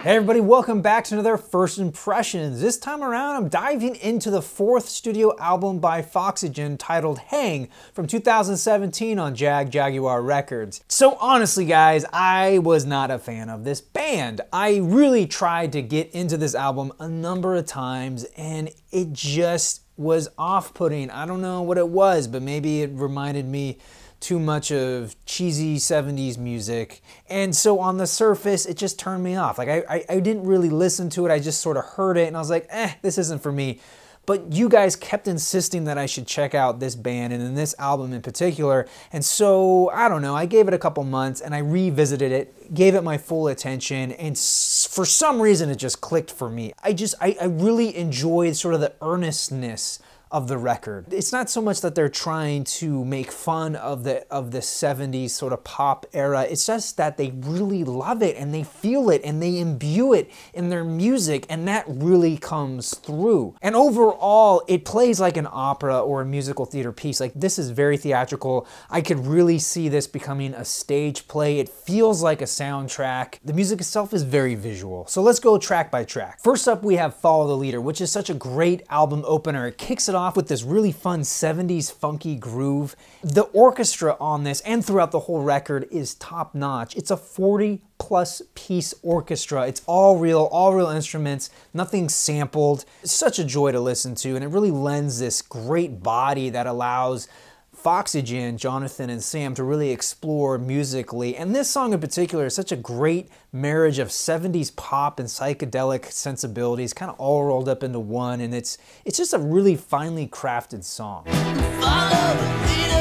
Hey everybody, welcome back to another First Impressions. This time around, I'm diving into the fourth studio album by Foxygen titled Hang from 2017 on Jagjaguwar Records. So honestly guys, I was not a fan of this band. I really tried to get into this album a number of times and it just was off-putting. I don't know what it was, but maybe it reminded me too much of cheesy 70s music. And so on the surface, it just turned me off. Like I didn't really listen to it. I just sort of heard it and I was like, this isn't for me. But you guys kept insisting that I should check out this band and in this album in particular. And so, I don't know, I gave it a couple months and I revisited it, gave it my full attention, and for some reason it just clicked for me. I really enjoyed sort of the earnestness of the record. It's not so much that they're trying to make fun of the 70s sort of pop era, it's just that they really love it and they feel it and they imbue it in their music, and that really comes through. And overall, it plays like an opera or a musical theater piece. Like, this is very theatrical. I could really see this becoming a stage play. It feels like a soundtrack. The music itself is very visual. So let's go track by track. First up, we have Follow the Leader, which is such a great album opener. It kicks it off with this really fun 70s funky groove. The orchestra on this and throughout the whole record is top notch. It's a 40+ piece orchestra. It's all real instruments, nothing sampled. It's such a joy to listen to, and it really lends this great body that allows Foxygen, Jonathan, and Sam to really explore musically. And this song in particular is such a great marriage of 70s pop and psychedelic sensibilities, kind of all rolled up into one, and it's just a really finely crafted song. Follow the leader.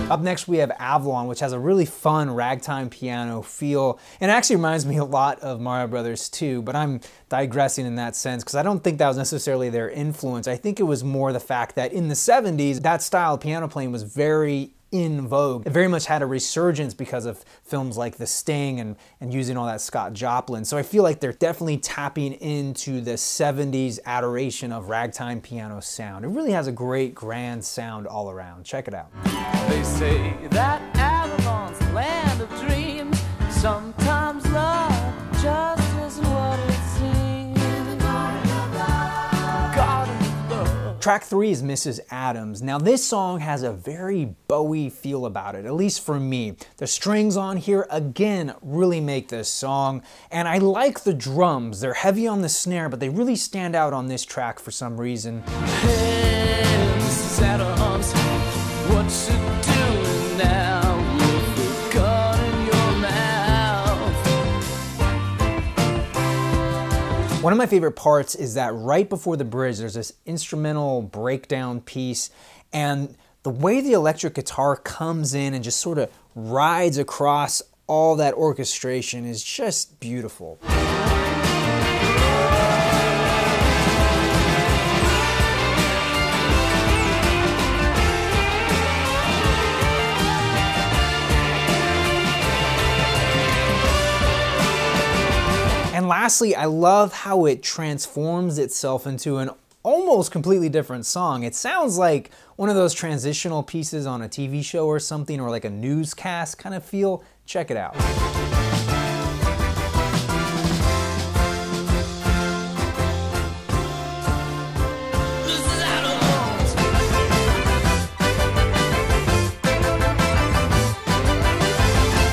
Up next we have Avalon, which has a really fun ragtime piano feel, and it actually reminds me a lot of Mario Brothers 2, but I'm digressing in that sense because I don't think that was necessarily their influence. I think it was more the fact that in the 70s, that style of piano playing was very in vogue. It very much had a resurgence because of films like The Sting and using all that Scott Joplin. So I feel like they're definitely tapping into the 70s adoration of ragtime piano sound. It really has a great grand sound all around. Check it out. They say that Avalon's the land of dreams. Sometimes love just isn't what it seems. Track 3 is Mrs. Adams. Now this song has a very Bowie feel about it, at least for me. The strings on here, again, really make this song. And I like the drums. They're heavy on the snare, but they really stand out on this track for some reason. Hey, Mrs. Adams, what's it doing now with the gun in your mouth? One of my favorite parts is that right before the bridge, there's this instrumental breakdown piece, and the way the electric guitar comes in and just sort of rides across all that orchestration is just beautiful. And lastly, I love how it transforms itself into an almost completely different song. It sounds like one of those transitional pieces on a TV show or something, or like a newscast kind of feel. Check it out.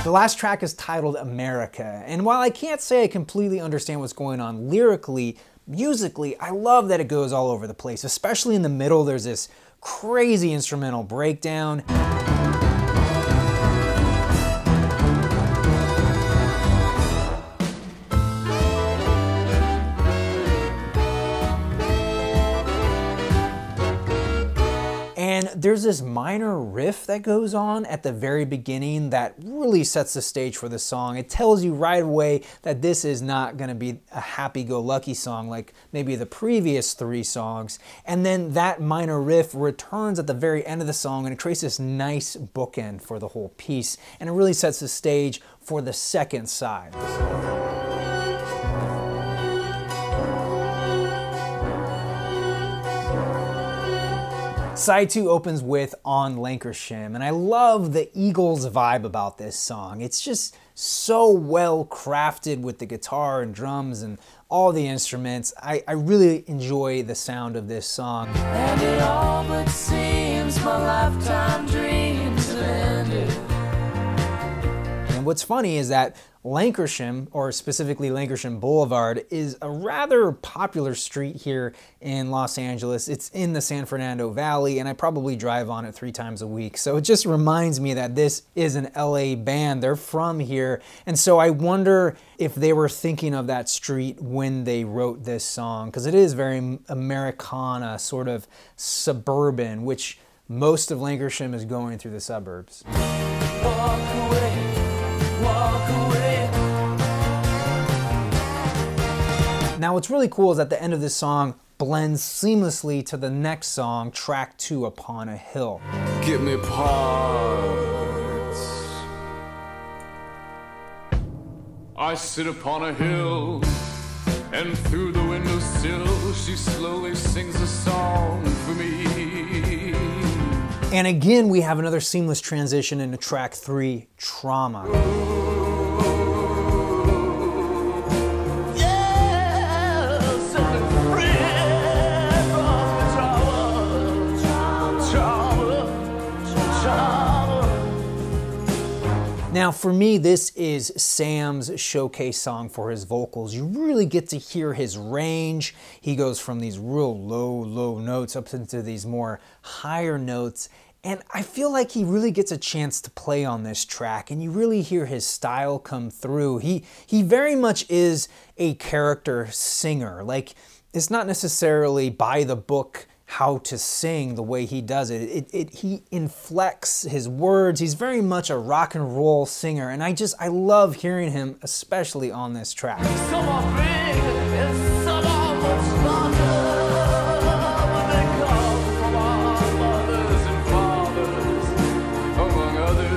The last track is titled America, and while I can't say I completely understand what's going on lyrically, musically, I love that it goes all over the place, especially in the middle. There's this crazy instrumental breakdown. And there's this minor riff that goes on at the very beginning that really sets the stage for the song. It tells you right away that this is not going to be a happy-go-lucky song like maybe the previous 3 songs. And then that minor riff returns at the very end of the song, and it creates this nice bookend for the whole piece. And it really sets the stage for the second side. Side 2 opens with On Lancashire, and I love the Eagles vibe about this song. It's just so well crafted with the guitar and drums and all the instruments. I really enjoy the sound of this song. And it all but seems my lifetime dreams have ended. And what's funny is that Lancashire, or specifically Lancashire Boulevard, is a rather popular street here in Los Angeles. It's in the San Fernando Valley, and I probably drive on it 3 times a week. So it just reminds me that this is an LA band. They're from here. And so I wonder if they were thinking of that street when they wrote this song, because it is very Americana, sort of suburban, which most of Lancashire is going through the suburbs. Walk away, walk away. Now what's really cool is that the end of this song blends seamlessly to the next song, track 2, Upon a Hill. Give me parts. I sit upon a hill, and through the windowsill she slowly sings a song for me. And again, we have another seamless transition into track 3, Trauma. Now for me, this is Sam's showcase song for his vocals. You really get to hear his range. He goes from these real low notes up into these more higher notes. And I feel like he really gets a chance to play on this track, and you really hear his style come through. He very much is a character singer. Like, it's not necessarily by the book how to sing the way he does it. He inflects his words. He's very much a rock and roll singer, and I love hearing him, especially on this track. Some are big and some are much larger. They come from our mothers and fathers, among others.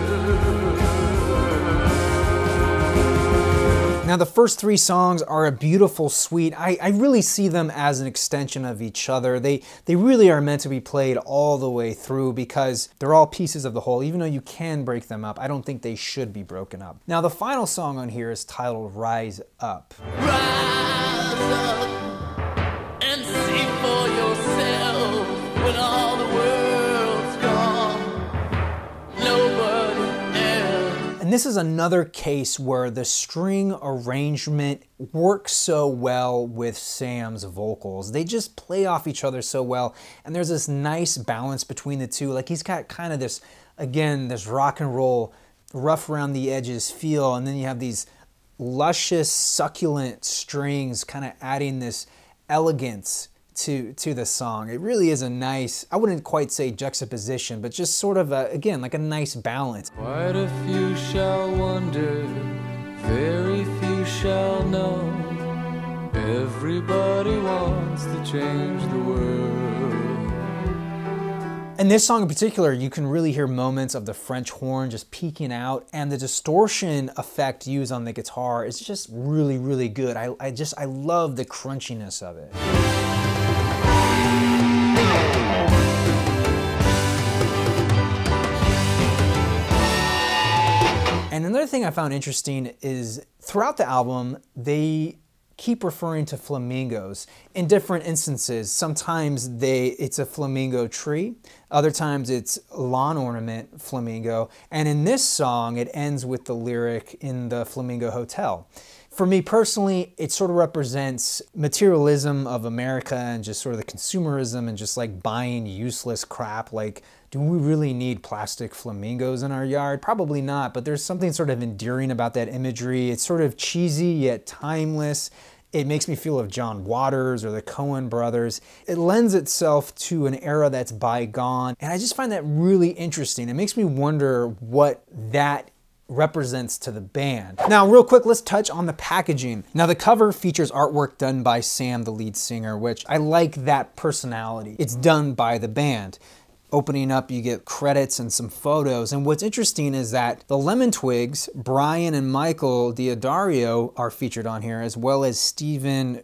Now the first 3 songs are a beautiful suite. I really see them as an extension of each other. They really are meant to be played all the way through because they're all pieces of the whole. Even though you can break them up, I don't think they should be broken up. Now the final song on here is titled Rise Up. Rise up and see for yourself when all the world's gone. Nobody else. And this is another case where the string arrangement works so well with Sam's vocals. They just play off each other so well, and there's this nice balance between the two. Like, he's got kind of this, again, this rock and roll, rough around the edges feel, and then you have these luscious, succulent strings kind of adding this elegance to the song. It really is a nice, I wouldn't quite say juxtaposition, but just sort of, again, like a nice balance. Quite a few shall wonder, very few shall know. Everybody wants to change the world. In this song in particular, you can really hear moments of the French horn just peeking out, and the distortion effect used on the guitar is just really, really good. I love the crunchiness of it. And another thing I found interesting is throughout the album, they keep referring to flamingos in different instances. Sometimes it's a flamingo tree, other times it's lawn ornament flamingo, and in this song it ends with the lyric "in the Flamingo Hotel." For me personally, it sort of represents materialism of America and just sort of the consumerism and just like buying useless crap. Like, do we really need plastic flamingos in our yard? Probably not, but there's something sort of endearing about that imagery. It's sort of cheesy yet timeless. It makes me feel of John Waters or the Coen brothers. It lends itself to an era that's bygone, and I just find that really interesting. It makes me wonder what that represents to the band. Now, real quick, let's touch on the packaging. Now, the cover features artwork done by Sam, the lead singer, which I like that personality. It's done by the band. Opening up, you get credits and some photos. And what's interesting is that the Lemon Twigs, Brian and Michael Diodario, are featured on here, as well as Stephen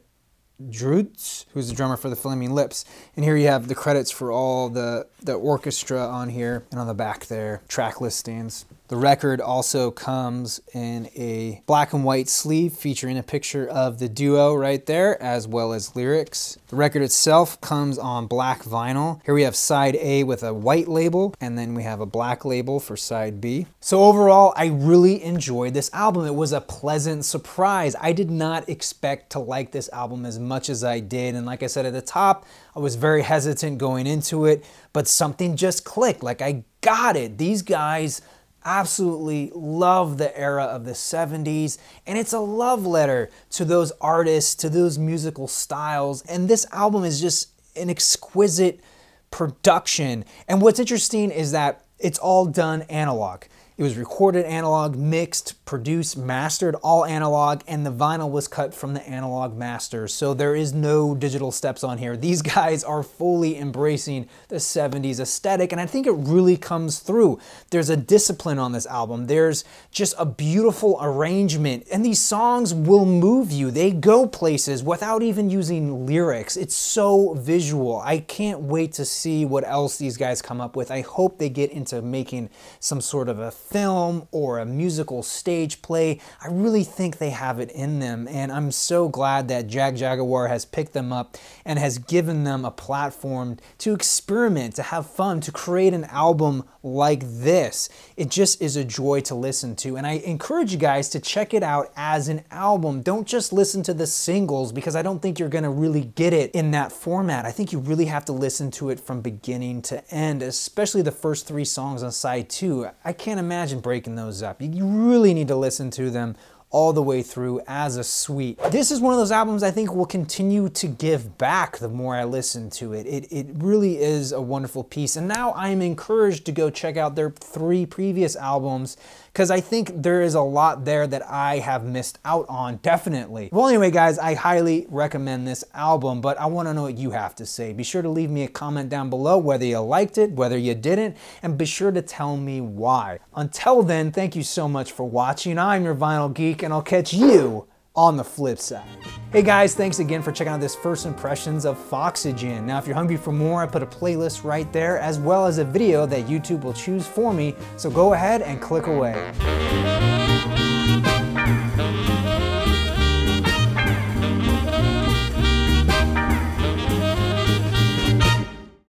Drutz, who's the drummer for the Flaming Lips. And here you have the credits for all the orchestra on here, and on the back there, track listings. The record also comes in a black and white sleeve featuring a picture of the duo right there, as well as lyrics. The record itself comes on black vinyl. Here we have side A with a white label, and then we have a black label for side B. So overall, I really enjoyed this album. It was a pleasant surprise. I did not expect to like this album as much as I did. And like I said at the top, I was very hesitant going into it, but something just clicked. Like, I got it. These guys absolutely love the era of the 70s, and it's a love letter to those artists, to those musical styles, and this album is just an exquisite production. And what's interesting is that it's all done analog. It was recorded analog, mixed, produced, mastered, all analog, and the vinyl was cut from the analog master. So there is no digital steps on here. These guys are fully embracing the 70s aesthetic, and I think it really comes through. There's a discipline on this album. There's just a beautiful arrangement, and these songs will move you. They go places without even using lyrics. It's so visual. I can't wait to see what else these guys come up with. I hope they get into making some sort of a film or a musical stage play. I really think they have it in them, and I'm so glad that Jagjaguwar has picked them up and has given them a platform to experiment, to have fun, to create an album like this. It just is a joy to listen to, and I encourage you guys to check it out as an album. Don't just listen to the singles, because I don't think you're gonna really get it in that format. I think you really have to listen to it from beginning to end, especially the first 3 songs on side 2. I can't imagine breaking those up. You really need to listen to them all the way through as a suite. This is one of those albums I think will continue to give back the more I listen to it. It really is a wonderful piece, and now I'm encouraged to go check out their 3 previous albums, because I think there is a lot there that I have missed out on, definitely. Well, anyway, guys, I highly recommend this album, but I want to know what you have to say. Be sure to leave me a comment down below whether you liked it, whether you didn't, and be sure to tell me why. Until then, thank you so much for watching. I'm your Vinyl Geek, and I'll catch you on the flip side. Hey guys, thanks again for checking out this first impressions of Foxygen. Now, if you're hungry for more, I put a playlist right there, as well as a video that YouTube will choose for me, so go ahead and click away.